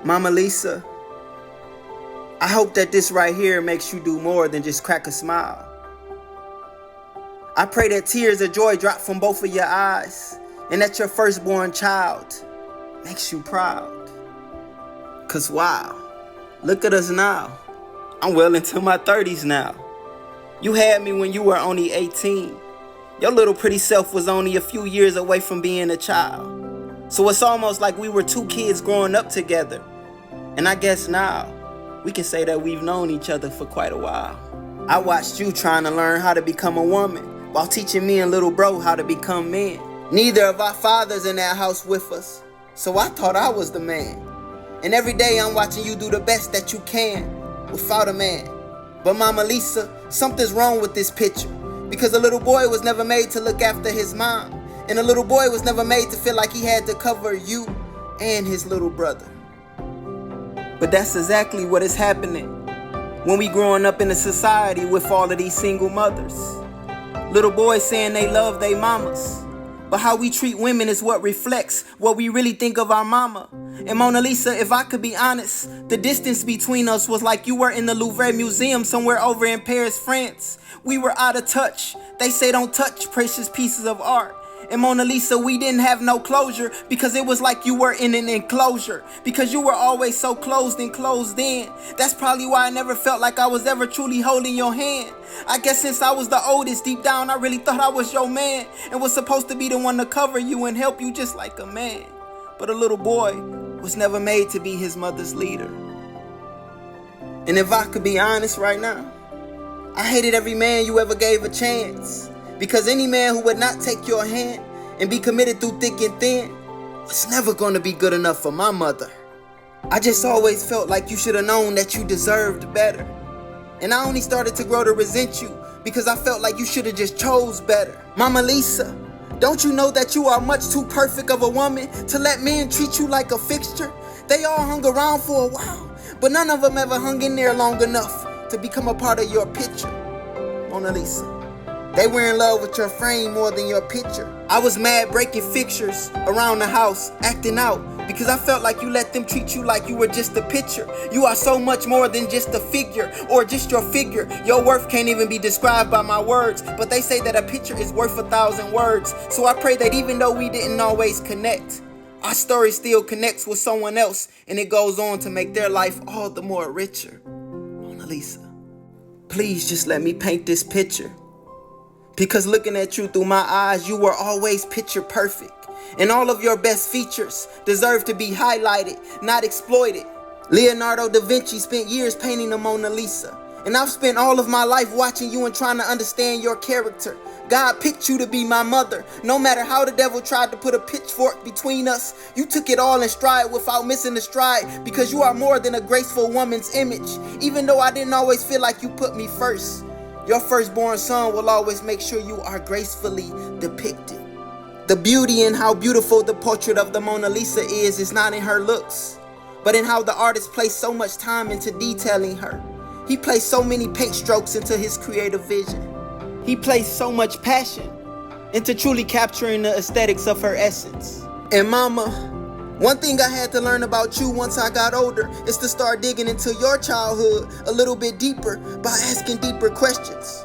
Momma Lisa, I hope that this right here makes you do more than just crack a smile. I pray that tears of joy drop from both of your eyes and that your firstborn child makes you proud. Cause wow, look at us now. I'm well into my 30s now. You had me when you were only 18. Your little pretty self was only a few years away from being a child. So it's almost like we were two kids growing up together. And I guess now, we can say that we've known each other for quite a while. I watched you trying to learn how to become a woman while teaching me and little bro how to become men. Neither of our fathers in that house with us, so I thought I was the man. And every day I'm watching you do the best that you can without a man. But Momma Lisa, something's wrong with this picture, because a little boy was never made to look after his mom, and a little boy was never made to feel like he had to cover you and his little brother. But that's exactly what is happening when we growing up in a society with all of these single mothers. Little boys saying they love their mamas, but how we treat women is what reflects what we really think of our mama. And Mona Lisa, if I could be honest, the distance between us was like you were in the Louvre Museum somewhere over in Paris, France. We were out of touch. They say don't touch precious pieces of art. And Mona Lisa, we didn't have no closure because it was like you were in an enclosure, because you were always so closed and closed in. That's probably why I never felt like I was ever truly holding your hand. I guess since I was the oldest, deep down I really thought I was your man and was supposed to be the one to cover you and help you just like a man. But a little boy was never made to be his mother's leader. And if I could be honest right now, I hated every man you ever gave a chance. Because any man who would not take your hand and be committed through thick and thin was never going to be good enough for my mother. I just always felt like you should have known that you deserved better. And I only started to grow to resent you because I felt like you should have just chose better. Momma Lisa, don't you know that you are much too perfect of a woman to let men treat you like a fixture? They all hung around for a while, but none of them ever hung in there long enough to become a part of your picture. Mona Lisa, they were in love with your frame more than your picture. I was mad breaking fixtures around the house, acting out, because I felt like you let them treat you like you were just a picture. You are so much more than just a figure or just your figure. Your worth can't even be described by my words, but they say that a picture is worth 1,000 words. So I pray that even though we didn't always connect, our story still connects with someone else and it goes on to make their life all the more richer. Mona Lisa, please just let me paint this picture. Because looking at you through my eyes, you were always picture perfect. And all of your best features deserve to be highlighted, not exploited. Leonardo da Vinci spent years painting the Mona Lisa. And I've spent all of my life watching you and trying to understand your character. God picked you to be my mother. No matter how the devil tried to put a pitchfork between us, you took it all in stride without missing a stride, because you are more than a graceful woman's image. Even though I didn't always feel like you put me first, your firstborn son will always make sure you are gracefully depicted. The beauty in how beautiful the portrait of the Mona Lisa is not in her looks, but in how the artist placed so much time into detailing her. He placed so many paint strokes into his creative vision. He placed so much passion into truly capturing the aesthetics of her essence. And mama, one thing I had to learn about you once I got older is to start digging into your childhood a little bit deeper by asking deeper questions.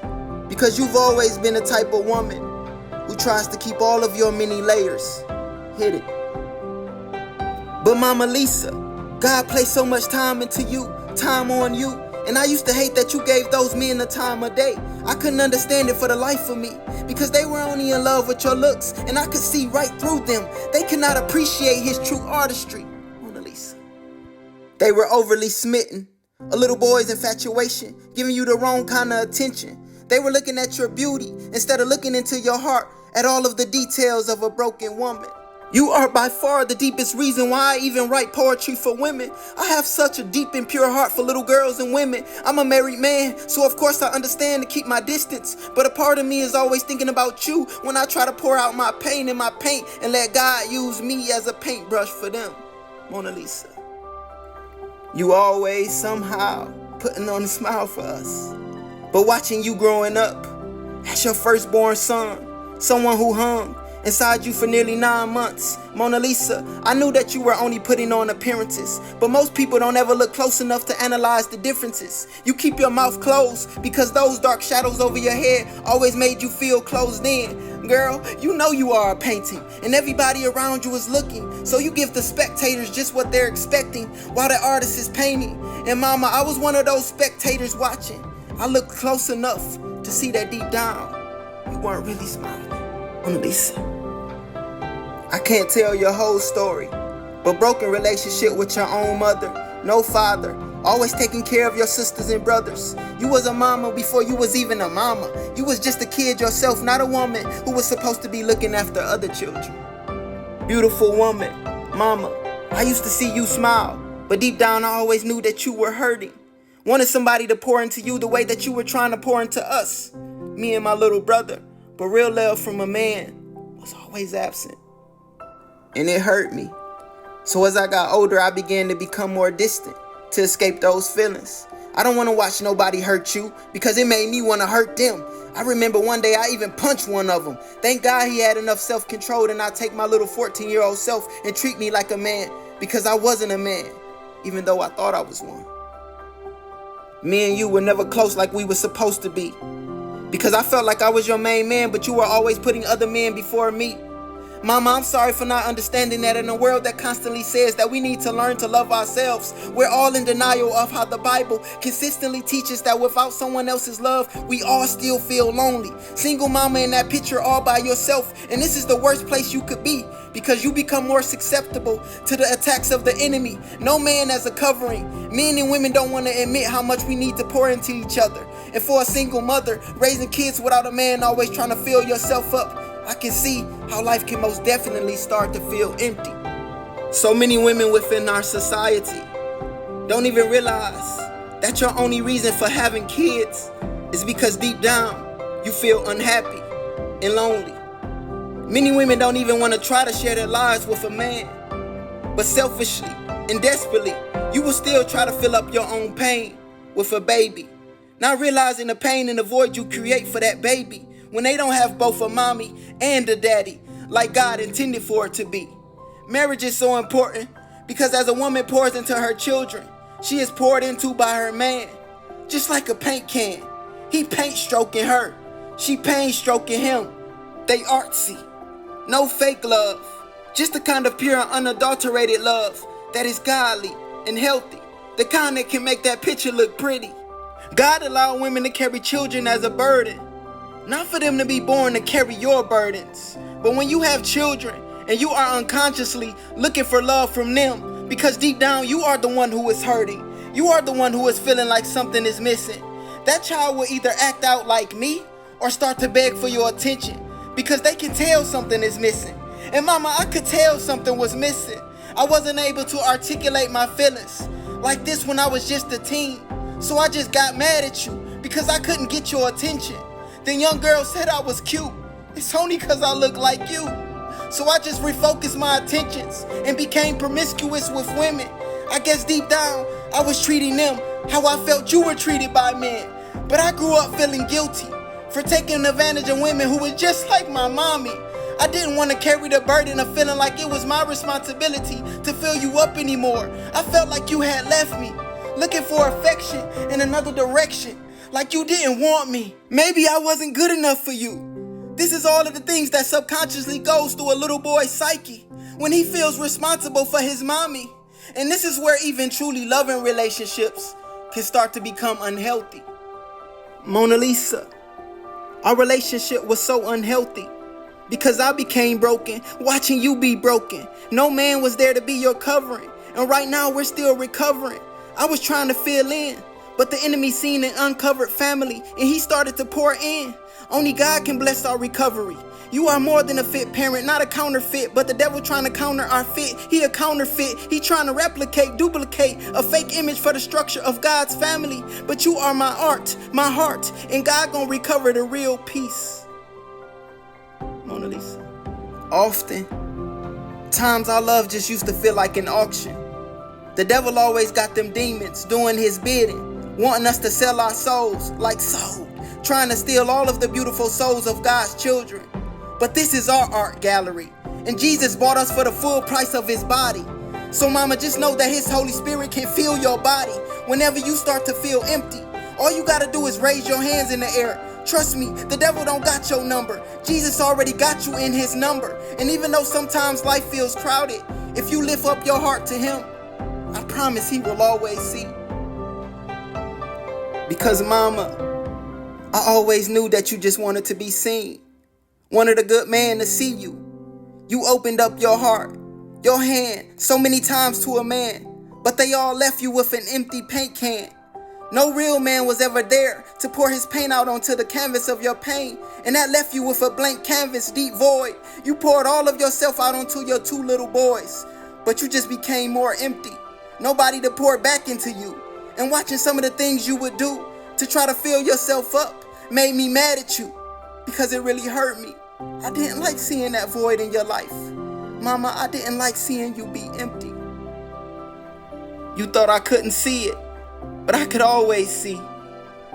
Because you've always been the type of woman who tries to keep all of your many layers hidden. But Momma Lisa, God placed so much time into you, time on you, and I used to hate that you gave those men the time of day. I couldn't understand it for the life of me, because they were only in love with your looks, and I could see right through them. They could not appreciate his true artistry. Mona Lisa, they were overly smitten. A little boy's infatuation, giving you the wrong kind of attention. They were looking at your beauty instead of looking into your heart at all of the details of a broken woman. You are by far the deepest reason why I even write poetry for women. I have such a deep and pure heart for little girls and women. I'm a married man, so of course I understand to keep my distance. But a part of me is always thinking about you when I try to pour out my pain in my paint and let God use me as a paintbrush for them. Mona Lisa, you always somehow putting on a smile for us. But watching you growing up as your firstborn son, someone who hung inside you for nearly 9 months. Mona Lisa, I knew that you were only putting on appearances, but most people don't ever look close enough to analyze the differences. You keep your mouth closed because those dark shadows over your head always made you feel closed in. Girl, you know you are a painting, and everybody around you is looking, so you give the spectators just what they're expecting while the artist is painting. And mama, I was one of those spectators watching. I looked close enough to see that deep down, you weren't really smiling. Mona Lisa, I can't tell your whole story, but broken relationship with your own mother, no father, always taking care of your sisters and brothers. You was a mama before you was even a mama. You was just a kid yourself, not a woman who was supposed to be looking after other children. Beautiful woman, mama, I used to see you smile, but deep down I always knew that you were hurting. Wanted somebody to pour into you the way that you were trying to pour into us, me and my little brother. But real love from a man was always absent. And it hurt me. So as I got older, I began to become more distant to escape those feelings. I don't want to watch nobody hurt you because it made me want to hurt them. I remember one day I even punched one of them. Thank God he had enough self-control to not take my little 14-year-old self and treat me like a man, because I wasn't a man, even though I thought I was one. Me and you were never close like we were supposed to be, because I felt like I was your main man, but you were always putting other men before me. Mama, I'm sorry for not understanding that in a world that constantly says that we need to learn to love ourselves. We're all in denial of how the Bible consistently teaches that without someone else's love, we all still feel lonely. Single mama in that picture all by yourself, and this is the worst place you could be, because you become more susceptible to the attacks of the enemy. No man as a covering. Men and women don't want to admit how much we need to pour into each other. And for a single mother, raising kids without a man always trying to fill yourself up, I can see how life can most definitely start to feel empty. So many women within our society don't even realize that your only reason for having kids is because deep down you feel unhappy and lonely. Many women don't even want to try to share their lives with a man, but selfishly and desperately, you will still try to fill up your own pain with a baby, not realizing the pain and the void you create for that baby when they don't have both a mommy and a daddy like God intended for it to be. Marriage is so important because as a woman pours into her children, she is poured into by her man. Just like a paint can, he paint stroking her, she pain stroking him. They artsy, no fake love, just the kind of pure and unadulterated love that is godly and healthy, the kind that can make that picture look pretty. God allowed women to carry children as a burden, not for them to be born to carry your burdens. But when you have children and you are unconsciously looking for love from them, because deep down you are the one who is hurting, you are the one who is feeling like something is missing, that child will either act out like me or start to beg for your attention, because they can tell something is missing. And mama, I could tell something was missing. I wasn't able to articulate my feelings like this when I was just a teen. So I just got mad at you because I couldn't get your attention. Then young girl said I was cute. It's only cause I look like you. So I just refocused my attentions and became promiscuous with women. I guess deep down, I was treating them how I felt you were treated by men. But I grew up feeling guilty for taking advantage of women who were just like my mommy. I didn't want to carry the burden of feeling like it was my responsibility to fill you up anymore. I felt like you had left me, looking for affection in another direction, like you didn't want me. Maybe I wasn't good enough for you. This is all of the things that subconsciously goes through a little boy's psyche when he feels responsible for his mommy. And this is where even truly loving relationships can start to become unhealthy. Mona Lisa, our relationship was so unhealthy because I became broken watching you be broken. No man was there to be your covering, and right now we're still recovering. I was trying to fill in, but the enemy seen an uncovered family and he started to pour in. Only God can bless our recovery. You are more than a fit parent, not a counterfeit, but the devil trying to counter our fit. He a counterfeit. He trying to replicate, duplicate a fake image for the structure of God's family. But you are my art, my heart, and God gonna recover the real peace. Mona Lisa. Often times our love just used to feel like an auction. The devil always got them demons doing his bidding, wanting us to sell our souls like soul, trying to steal all of the beautiful souls of God's children. but this is our art gallery. And Jesus bought us for the full price of his body. So mama, just know that his Holy Spirit can fill your body whenever you start to feel empty. All you gotta do is raise your hands in the air. Trust me, the devil don't got your number. Jesus already got you in his number. And even though sometimes life feels crowded, if you lift up your heart to him, I promise he will always see. Because mama, I always knew that you just wanted to be seen. Wanted a good man to see you. You opened up your heart, your hand, so many times to a man, but they all left you with an empty paint can. No real man was ever there to pour his paint out onto the canvas of your pain, and that left you with a blank canvas, deep void. You poured all of yourself out onto your 2 little boys, but you just became more empty. Nobody to pour back into you. And watching some of the things you would do to try to fill yourself up made me mad at you, because it really hurt me. I didn't like seeing that void in your life. Mama, I didn't like seeing you be empty. You thought I couldn't see it, but I could always see.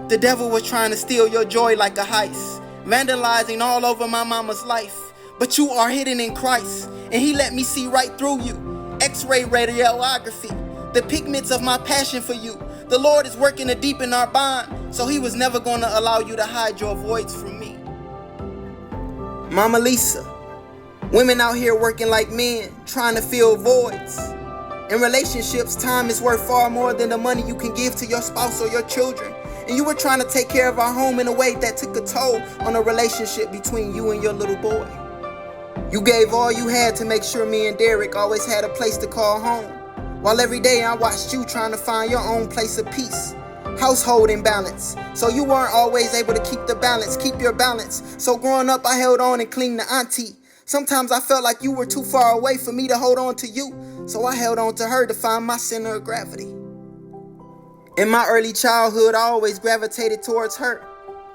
The devil was trying to steal your joy like a heist, vandalizing all over my mama's life. But you are hidden in Christ, and he let me see right through you. X-ray radiography, the pigments of my passion for you. The Lord is working to deepen our bond, so he was never going to allow you to hide your voids from me. Momma Lisa, women out here working like men, trying to fill voids. In relationships, time is worth far more than the money you can give to your spouse or your children. And you were trying to take care of our home in a way that took a toll on a relationship between you and your little boy. You gave all you had to make sure me and Derek always had a place to call home, while every day I watched you trying to find your own place of peace. Household imbalance, so you weren't always able to keep the balance, keep your balance. So growing up, I held on and clinged to auntie. Sometimes I felt like you were too far away for me to hold on to you, so I held on to her to find my center of gravity. In my early childhood, I always gravitated towards her.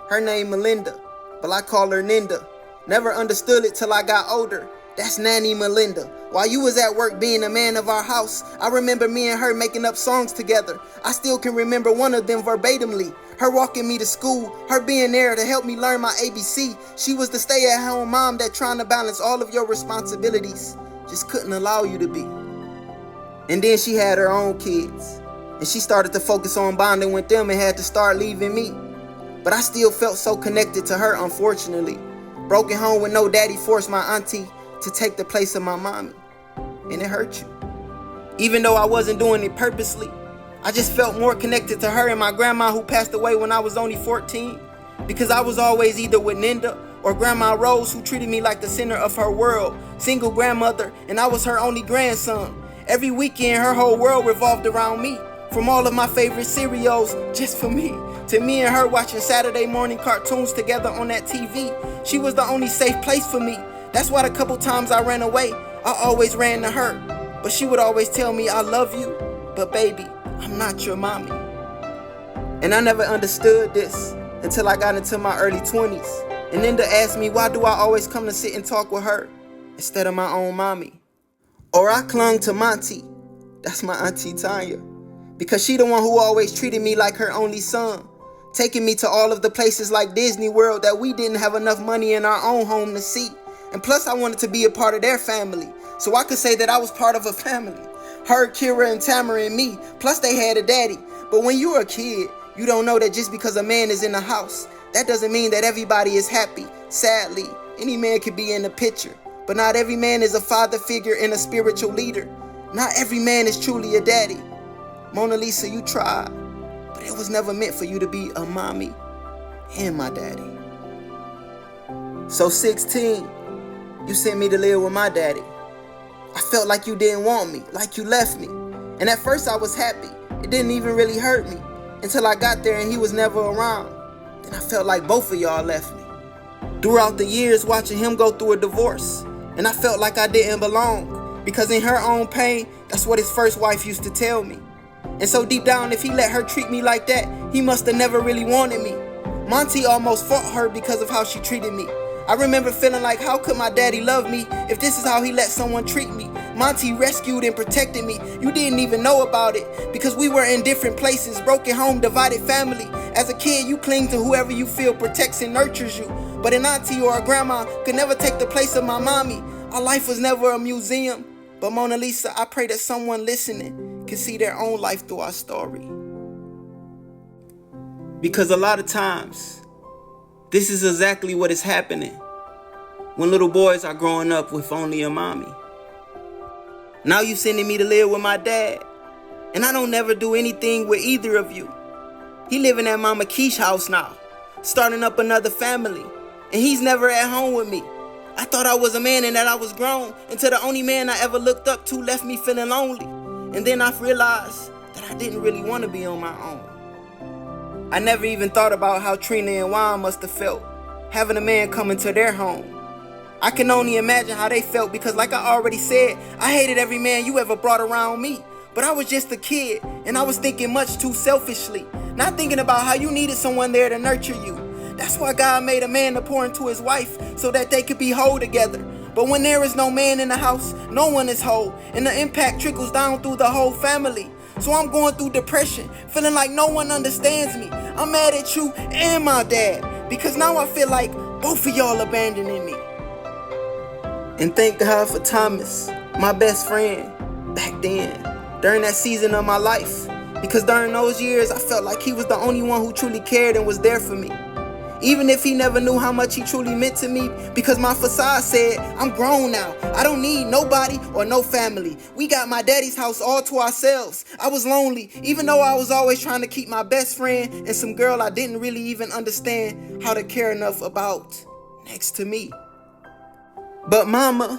Her name Melinda, but I call her Ninda. Never understood it till I got older. That's Nanny Melinda. While you was at work being the man of our house, I remember me and her making up songs together. I still can remember one of them verbatimly. Her walking me to school, her being there to help me learn my ABC. She was the stay-at-home mom that trying to balance all of your responsibilities just couldn't allow you to be. And then she had her own kids, and she started to focus on bonding with them and had to start leaving me. But I still felt so connected to her, unfortunately. Broken home with no daddy forced my auntie to take the place of my mommy, and it hurt you. Even though I wasn't doing it purposely, I just felt more connected to her and my grandma, who passed away when I was only 14, because I was always either with Ninda or Grandma Rose, who treated me like the center of her world. Single grandmother, and I was her only grandson. Every weekend her whole world revolved around me, from all of my favorite cereals just for me, to me and her watching Saturday morning cartoons together on that TV. She was the only safe place for me. That's why the couple times I ran away, I always ran to her. But she would always tell me, I love you, but baby, I'm not your mommy. And I never understood this until I got into my early 20s. And Linda asked me, why do I always come to sit and talk with her instead of my own mommy? Or I clung to Monty, that's my auntie Tanya, because she the one who always treated me like her only son, taking me to all of the places like Disney World that we didn't have enough money in our own home to see. And plus I wanted to be a part of their family, so I could say that I was part of a family. Her, Kira, and Tamara, and me, plus they had a daddy. But when you're a kid, you don't know that just because a man is in the house, that doesn't mean that everybody is happy. Sadly, any man could be in the picture, but not every man is a father figure and a spiritual leader. Not every man is truly a daddy. Mona Lisa, you tried, but it was never meant for you to be a mommy and my daddy. So 16, you sent me to live with my daddy. I felt like you didn't want me, like you left me. And at first I was happy. It didn't even really hurt me until I got there and he was never around. Then I felt like both of y'all left me. Throughout the years watching him go through a divorce, and I felt like I didn't belong, because in her own pain, that's what his first wife used to tell me. And so deep down, if he let her treat me like that, he must have never really wanted me. Monty almost fought her because of how she treated me. I remember feeling like, how could my daddy love me if this is how he let someone treat me? Monty rescued and protected me. You didn't even know about it because we were in different places, broken home, divided family. As a kid, you cling to whoever you feel protects and nurtures you. But an auntie or a grandma could never take the place of my mommy. Our life was never a museum. But Mona Lisa, I pray that someone listening can see their own life through our story. Because a lot of times, this is exactly what is happening when little boys are growing up with only a mommy. Now you sending me to live with my dad, and I don't never do anything with either of you. He living at Mama Keish house now, starting up another family, and he's never at home with me. I thought I was a man and that I was grown, until the only man I ever looked up to left me feeling lonely. And then I realized that I didn't really want to be on my own. I never even thought about how Trina and Juan must have felt, having a man come into their home. I can only imagine how they felt because, like I already said, I hated every man you ever brought around me. But I was just a kid, and I was thinking much too selfishly, not thinking about how you needed someone there to nurture you. That's why God made a man to pour into his wife, so that they could be whole together. But when there is no man in the house, no one is whole, and the impact trickles down through the whole family. So I'm going through depression, feeling like no one understands me. I'm mad at you and my dad, because now I feel like both of y'all abandoning me. And thank God for Thomas, my best friend, back then, during that season of my life. Because during those years, I felt like he was the only one who truly cared and was there for me. Even if he never knew how much he truly meant to me, because my facade said, I'm grown now. I don't need nobody or no family. We got my daddy's house all to ourselves. I was lonely, even though I was always trying to keep my best friend and some girl I didn't really even understand how to care enough about next to me. But mama,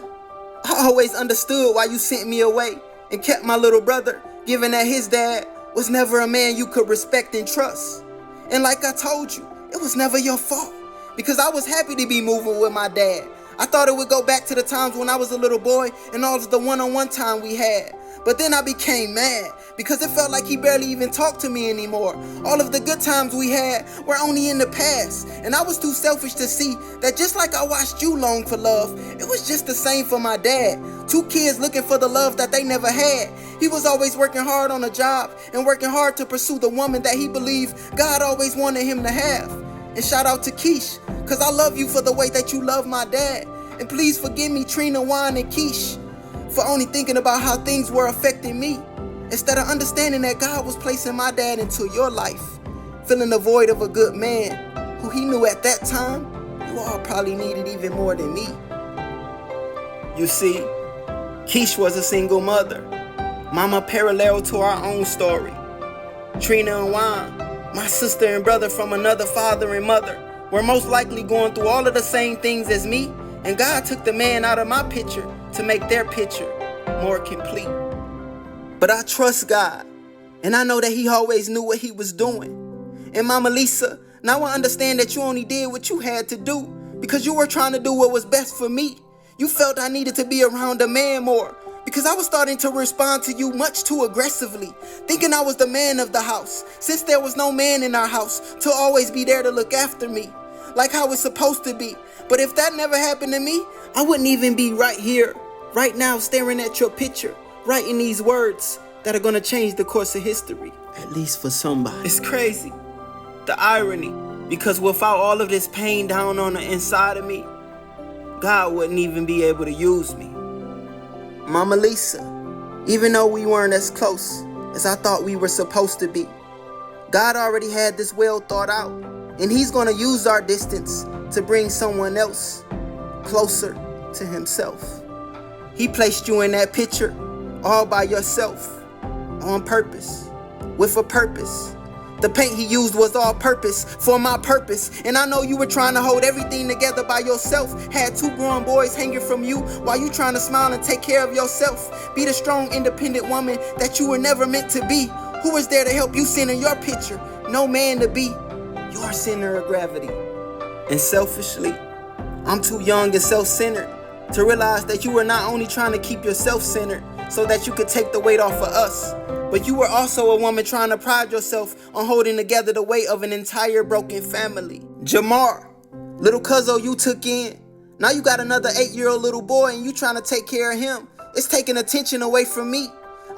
I always understood why you sent me away and kept my little brother, given that his dad was never a man you could respect and trust. And like I told you, it was never your fault, because I was happy to be moving with my dad. I thought it would go back to the times when I was a little boy and all of the one-on-one time we had. But then I became mad, because it felt like he barely even talked to me anymore. All of the good times we had were only in the past, and I was too selfish to see that just like I watched you long for love, it was just the same for my dad. Two kids looking for the love that they never had. He was always working hard on a job and working hard to pursue the woman that he believed God always wanted him to have. And shout out to Keish, cause I love you for the way that you love my dad. And please forgive me, Trina, Juan, and Keish, for only thinking about how things were affecting me, instead of understanding that God was placing my dad into your life, filling the void of a good man who he knew at that time you all probably needed even more than me. You see, Keish was a single mother, mama parallel to our own story. Trina and Juan, my sister and brother from another father and mother, were most likely going through all of the same things as me, and God took the man out of my picture to make their picture more complete. But I trust God, and I know that he always knew what he was doing. And Momma Lisa, now I understand that you only did what you had to do because you were trying to do what was best for me. You felt I needed to be around a man more, because I was starting to respond to you much too aggressively, thinking I was the man of the house, since there was no man in our house to always be there to look after me, like how it's supposed to be. But if that never happened to me, I wouldn't even be right here, right now, staring at your picture, writing these words that are gonna change the course of history, at least for somebody. It's crazy, the irony, because without all of this pain down on the inside of me, God wouldn't even be able to use me. Momma Lisa, even though we weren't as close as I thought we were supposed to be, God already had this well thought out, and he's gonna use our distance to bring someone else closer to himself. He placed you in that picture all by yourself, on purpose, with a purpose. The paint he used was all purpose for my purpose, and I know you were trying to hold everything together by yourself, had two grown boys hanging from you while you trying to smile and take care of yourself, be the strong, independent woman that you were never meant to be. Who was there to help you center your picture? No man to be your center of gravity. And selfishly, I'm too young and self-centered to realize that you were not only trying to keep yourself centered so that you could take the weight off of us, but you were also a woman trying to pride yourself on holding together the weight of an entire broken family. Jamar, little cuzzo you took in, now you got another 8-year-old little boy and you trying to take care of him. It's taking attention away from me.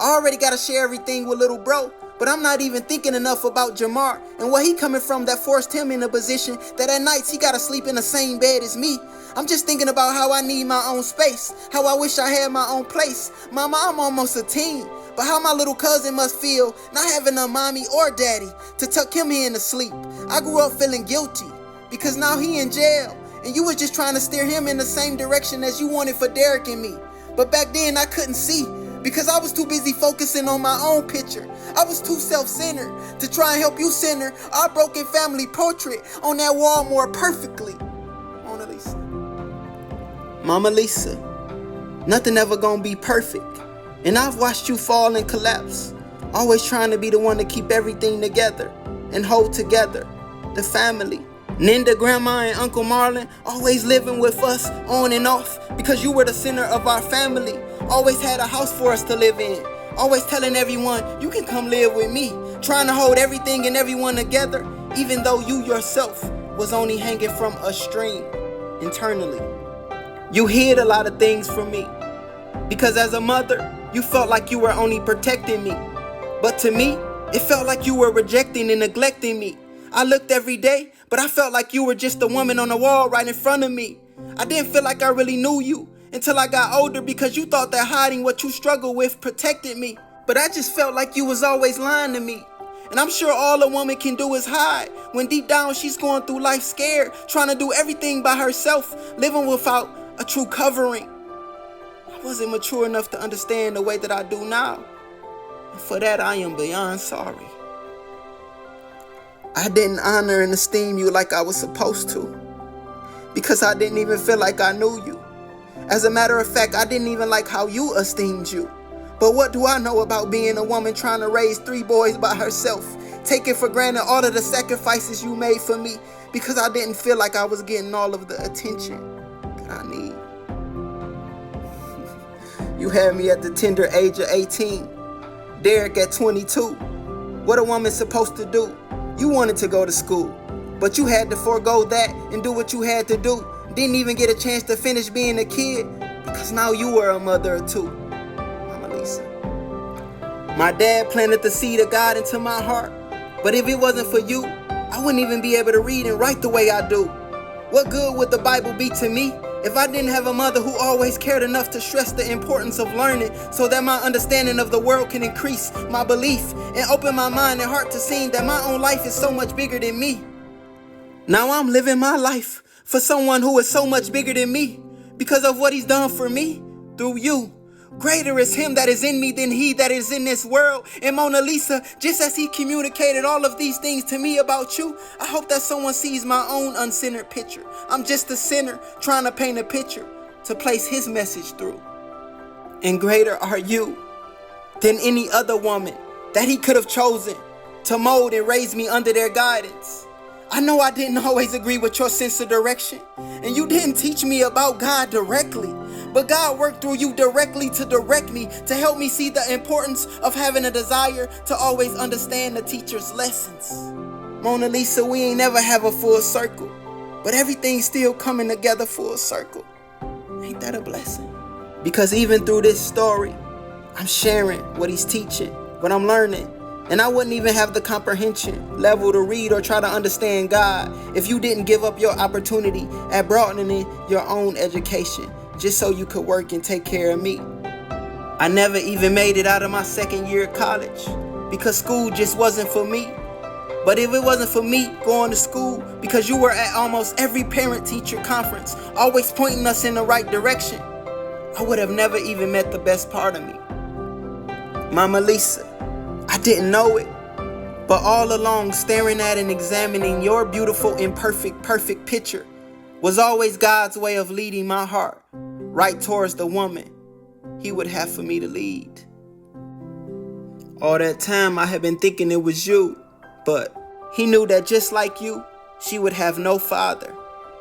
I already gotta share everything with little bro, but I'm not even thinking enough about Jamar and where he coming from that forced him in a position that at nights he gotta sleep in the same bed as me. I'm just thinking about how I need my own space, how I wish I had my own place. Mama, I'm almost a teen, but how my little cousin must feel not having a mommy or daddy to tuck him in to sleep. I grew up feeling guilty because now he in jail, and you was just trying to steer him in the same direction as you wanted for Derek and me. But back then I couldn't see because I was too busy focusing on my own picture. I was too self-centered to try and help you center our broken family portrait on that wall more perfectly. Mona Lisa. Momma Lisa, nothing ever gonna be perfect. And I've watched you fall and collapse, always trying to be the one to keep everything together and hold together the family. Ninda, Grandma, and Uncle Marlon always living with us on and off because you were the center of our family. Always had a house for us to live in. Always telling everyone, you can come live with me. Trying to hold everything and everyone together, even though you yourself was only hanging from a string internally. You hid a lot of things from me because as a mother, you felt like you were only protecting me. But to me, it felt like you were rejecting and neglecting me. I looked every day, but I felt like you were just a woman on the wall right in front of me. I didn't feel like I really knew you until I got older because you thought that hiding what you struggled with protected me. But I just felt like you was always lying to me. And I'm sure all a woman can do is hide when deep down she's going through life scared, trying to do everything by herself, living without a true covering. I wasn't mature enough to understand the way that I do now. And for that, I am beyond sorry. I didn't honor and esteem you like I was supposed to because I didn't even feel like I knew you. As a matter of fact, I didn't even like how you esteemed you. But what do I know about being a woman trying to raise 3 boys by herself, taking for granted all of the sacrifices you made for me because I didn't feel like I was getting all of the attention that I need. You had me at the tender age of 18, Derek at 22. What a woman's supposed to do. You wanted to go to school, but you had to forego that and do what you had to do. Didn't even get a chance to finish being a kid because now you were a mother of 2. Momma Lisa. My dad planted the seed of God into my heart, but if it wasn't for you, I wouldn't even be able to read and write the way I do. What good would the Bible be to me if I didn't have a mother who always cared enough to stress the importance of learning so that my understanding of the world can increase my belief and open my mind and heart to seeing that my own life is so much bigger than me? Now I'm living my life for someone who is so much bigger than me because of what he's done for me through you. Greater is him that is in me than he that is in this world. And Mona Lisa, just as he communicated all of these things to me about you, I hope that someone sees my own uncentered picture. I'm just a sinner trying to paint a picture to place his message through. And greater are you than any other woman that he could have chosen to mold and raise me under their guidance. I know I didn't always agree with your sense of direction, and you didn't teach me about God directly, but God worked through you directly to direct me, to help me see the importance of having a desire to always understand the teacher's lessons. Mona Lisa, we ain't never have a full circle, but everything's still coming together full circle. Ain't that a blessing? Because even through this story, I'm sharing what he's teaching, what I'm learning. And I wouldn't even have the comprehension level to read or try to understand God if you didn't give up your opportunity at broadening your own education just so you could work and take care of me. I never even made it out of my 2nd year of college because school just wasn't for me. But if it wasn't for me going to school because you were at almost every parent-teacher conference, always pointing us in the right direction, I would have never even met the best part of me. Momma Lisa, I didn't know it, but all along staring at and examining your beautiful, imperfect, perfect picture was always God's way of leading my heart right towards the woman he would have for me to lead. All that time I had been thinking it was you, but he knew that just like you, she would have no father,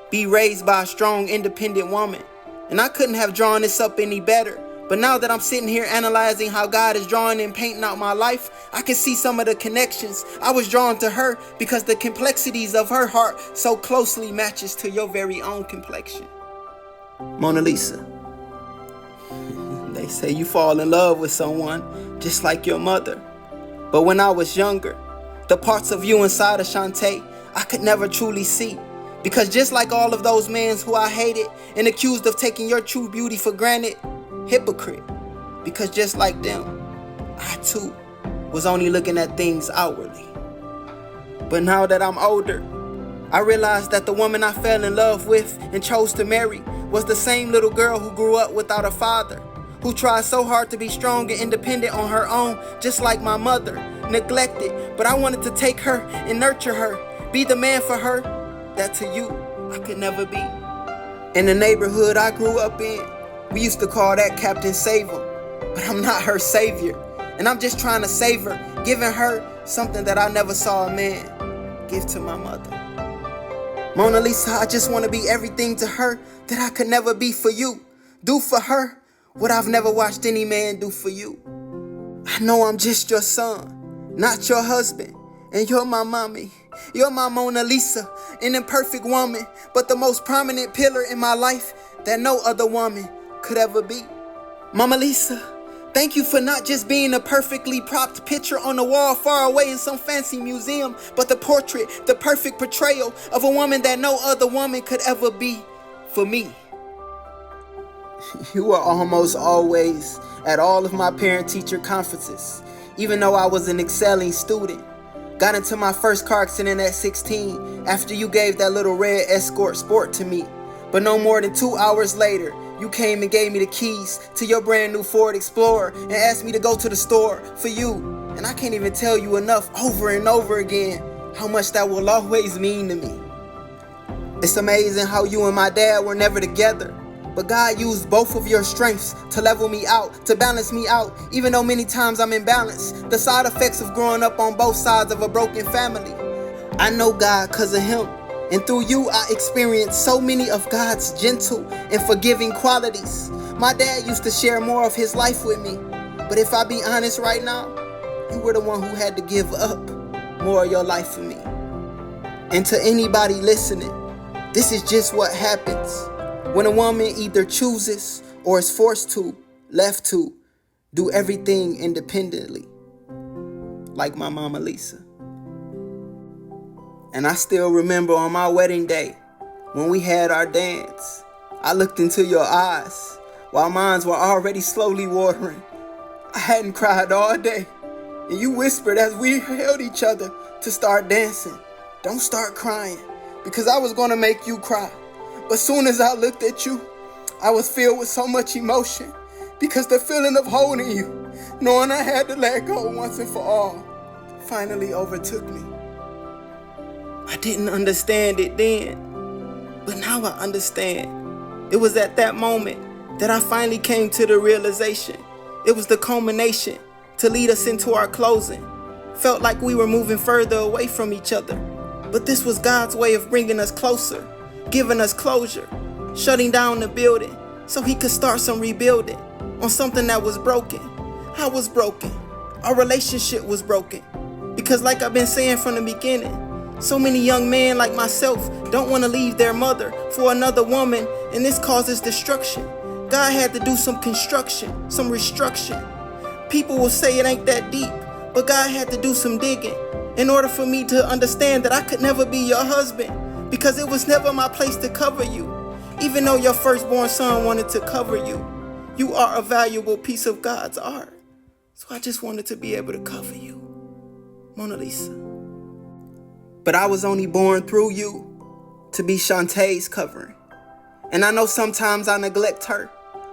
be raised by a strong, independent woman. And I couldn't have drawn this up any better. But now that I'm sitting here analyzing how God is drawing and painting out my life, I can see some of the connections. I was drawn to her because the complexities of her heart so closely matches to your very own complexion. Mona Lisa. They They say you fall in love with someone just like your mother. But when I was younger, the parts of you inside of Shantae I could never truly see. Because just like all of those men who I hated and accused of taking your true beauty for granted, hypocrite. Because just like them, I too was only looking at things outwardly. But now that I'm older, I realized that the woman I fell in love with and chose to marry was the same little girl who grew up without a father, who tried so hard to be strong and independent on her own, just like my mother, neglected. But I wanted to take her and nurture her, be the man for her that to you I could never be. In the neighborhood I grew up in, we used to call that Captain Save 'em. But I'm not her savior, and I'm just trying to save her, giving her something that I never saw a man give to my mother. Mona Lisa, I just want to be everything to her that I could never be for you. Do for her what I've never watched any man do for you. I know I'm just your son, not your husband, and you're my mommy. You're my Mona Lisa, an imperfect woman, but the most prominent pillar in my life that no other woman could ever be. Momma Lisa, thank you for not just being a perfectly propped picture on the wall far away in some fancy museum, but the portrait, the perfect portrayal of a woman that no other woman could ever be for me. You were almost always at all of my parent-teacher conferences, even though I was an excelling student. Got into my first car accident at 16 after you gave that little red Escort Sport to me. But no more than 2 hours later, you came and gave me the keys to your brand new Ford Explorer and asked me to go to the store for you. And I can't even tell you enough over and over again how much that will always mean to me. It's amazing how you and my dad were never together, but God used both of your strengths to level me out, to balance me out, even though many times I'm imbalanced. The side effects of growing up on both sides of a broken family. I know God because of him. And through you, I experienced so many of God's gentle and forgiving qualities. My dad used to share more of his life with me. But if I be honest right now, you were the one who had to give up more of your life for me. And to anybody listening, this is just what happens when a woman either chooses or is forced to, left to, do everything independently. Like my Momma Lisa. And I still remember on my wedding day, when we had our dance, I looked into your eyes while mine were already slowly watering. I hadn't cried all day, and you whispered as we held each other to start dancing, "Don't start crying," because I was gonna make you cry. But soon as I looked at you, I was filled with so much emotion, because the feeling of holding you, knowing I had to let go once and for all, finally overtook me. I didn't understand it then, but now I understand. It was at that moment that I finally came to the realization. It was the culmination to lead us into our closing. Felt like we were moving further away from each other, but this was God's way of bringing us closer, giving us closure, shutting down the building so he could start some rebuilding on something that was broken. I was broken. Our relationship was broken. Because like I've been saying from the beginning, so many young men like myself don't want to leave their mother for another woman, and this causes destruction. God had to do some construction, some restructuring. People will say it ain't that deep, but God had to do some digging in order for me to understand that I could never be your husband, because it was never my place to cover you. Even though your firstborn son wanted to cover you, you are a valuable piece of God's art. So I just wanted to be able to cover you, Mona Lisa. But I was only born through you to be Shantae's covering. And I know sometimes I neglect her,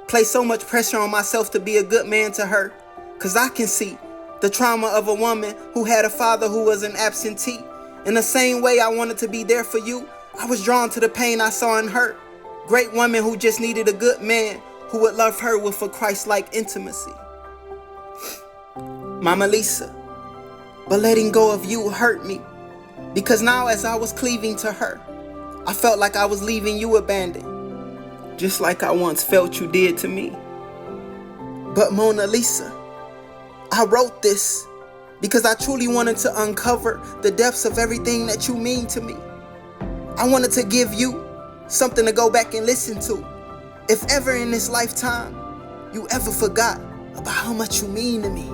place so much pressure on myself to be a good man to her, because I can see the trauma of a woman who had a father who was an absentee. In the same way I wanted to be there for you, I was drawn to the pain I saw in her. Great woman who just needed a good man who would love her with a Christ-like intimacy. Momma Lisa, but letting go of you hurt me. Because now as I was cleaving to her, I felt like I was leaving you abandoned, just like I once felt you did to me. But Mona Lisa, I wrote this because I truly wanted to uncover the depths of everything that you mean to me. I wanted to give you something to go back and listen to. If ever in this lifetime you ever forgot about how much you mean to me.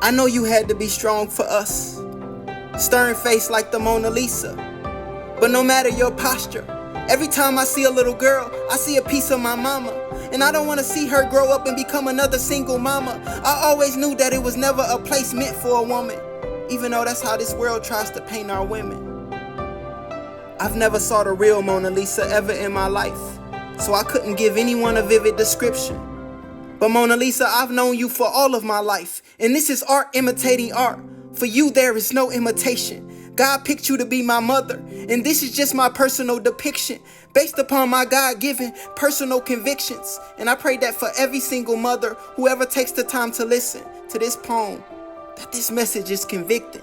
I know you had to be strong for us, stern face like the Mona Lisa. But no matter your posture, every time I see a little girl, I see a piece of my mama. And I don't want to see her grow up and become another single mama. I always knew that it was never a place meant for a woman, even though that's how this world tries to paint our women. I've never saw the real Mona Lisa ever in my life, so I couldn't give anyone a vivid description. But Mona Lisa, I've known you for all of my life, and this is art imitating art. For you, there is no imitation. God picked you to be my mother, and this is just my personal depiction, based upon my God-given personal convictions. And I pray that for every single mother who ever takes the time to listen to this poem, that this message is convicting.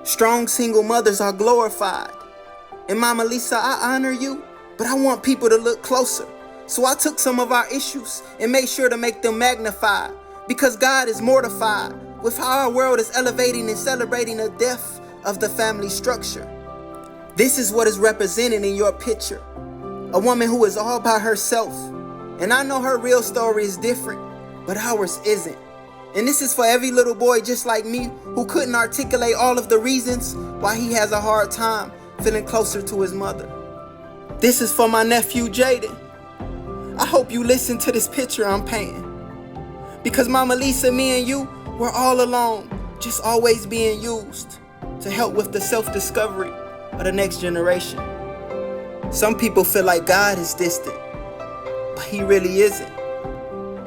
Strong single mothers are glorified. And Momma Lisa, I honor you, but I want people to look closer. So I took some of our issues and made sure to make them magnified, because God is mortified with how our world is elevating and celebrating the death of the family structure. This is what is represented in your picture. A woman who is all by herself. And I know her real story is different, but ours isn't. And this is for every little boy just like me who couldn't articulate all of the reasons why he has a hard time feeling closer to his mother. This is for my nephew Jaden. I hope you listen to this picture I'm painting. Because Momma Lisa, me and you, we're all alone, just always being used to help with the self-discovery of the next generation. Some people feel like God is distant, but he really isn't.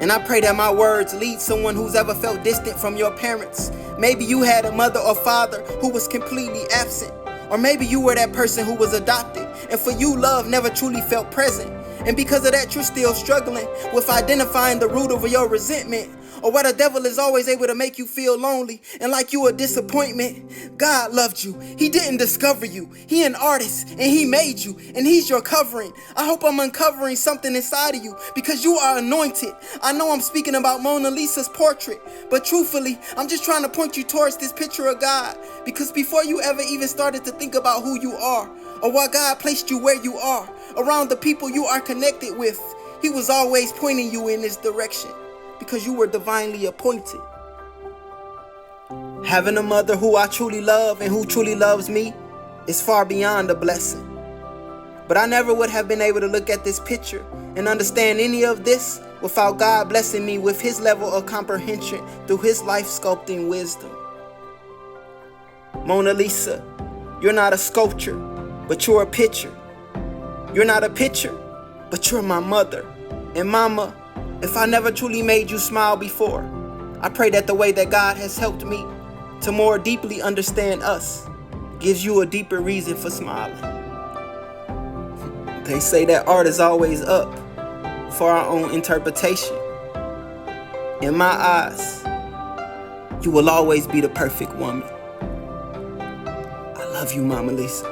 And I pray that my words lead someone who's ever felt distant from your parents. Maybe you had a mother or father who was completely absent. Or maybe you were that person who was adopted, and for you, love never truly felt present. And because of that, you're still struggling with identifying the root of your resentment, or why the devil is always able to make you feel lonely and like you a disappointment. God loved you. He didn't discover you. He an artist, and he made you, and he's your covering. I hope I'm uncovering something inside of you, because you are anointed. I know I'm speaking about Mona Lisa's portrait, but truthfully, I'm just trying to point you towards this picture of God, because before you ever even started to think about who you are, or why God placed you where you are, around the people you are connected with, he was always pointing you in this direction, because you were divinely appointed. Having a mother who I truly love and who truly loves me is far beyond a blessing. But I never would have been able to look at this picture and understand any of this without God blessing me with his level of comprehension through his life sculpting wisdom. Mona Lisa, you're not a sculpture, but you're a picture. You're not a picture, but you're my mother. And Mama, if I never truly made you smile before, I pray that the way that God has helped me to more deeply understand us gives you a deeper reason for smiling. They say that art is always up for our own interpretation. In my eyes, you will always be the perfect woman. I love you, Momma Lisa.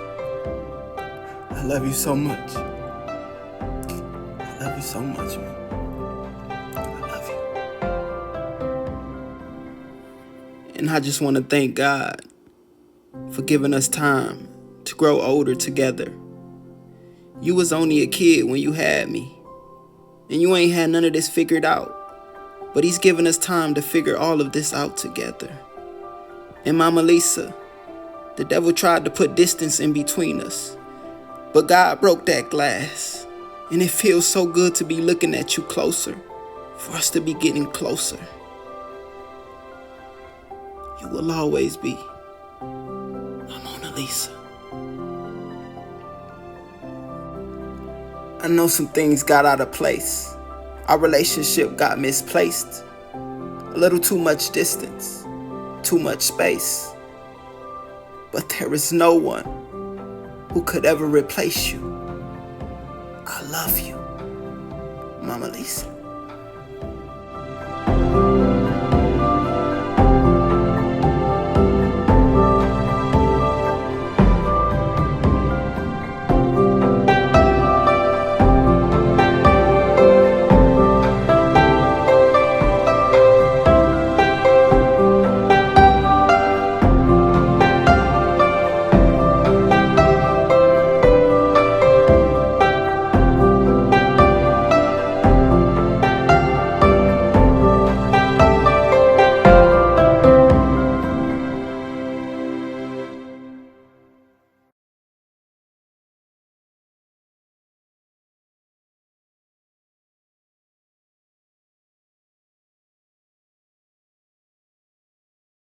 I love you so much. I love you so much, man. And I just want to thank God for giving us time to grow older together. You was only a kid when you had me, and you ain't had none of this figured out. But he's given us time to figure all of this out together. And Momma Lisa, the devil tried to put distance in between us, but God broke that glass. And it feels so good to be looking at you closer, for us to be getting closer. You will always be my Mona Lisa. I know some things got out of place. Our relationship got misplaced. A little too much distance, too much space. But there is no one who could ever replace you. I love you, Momma Lisa.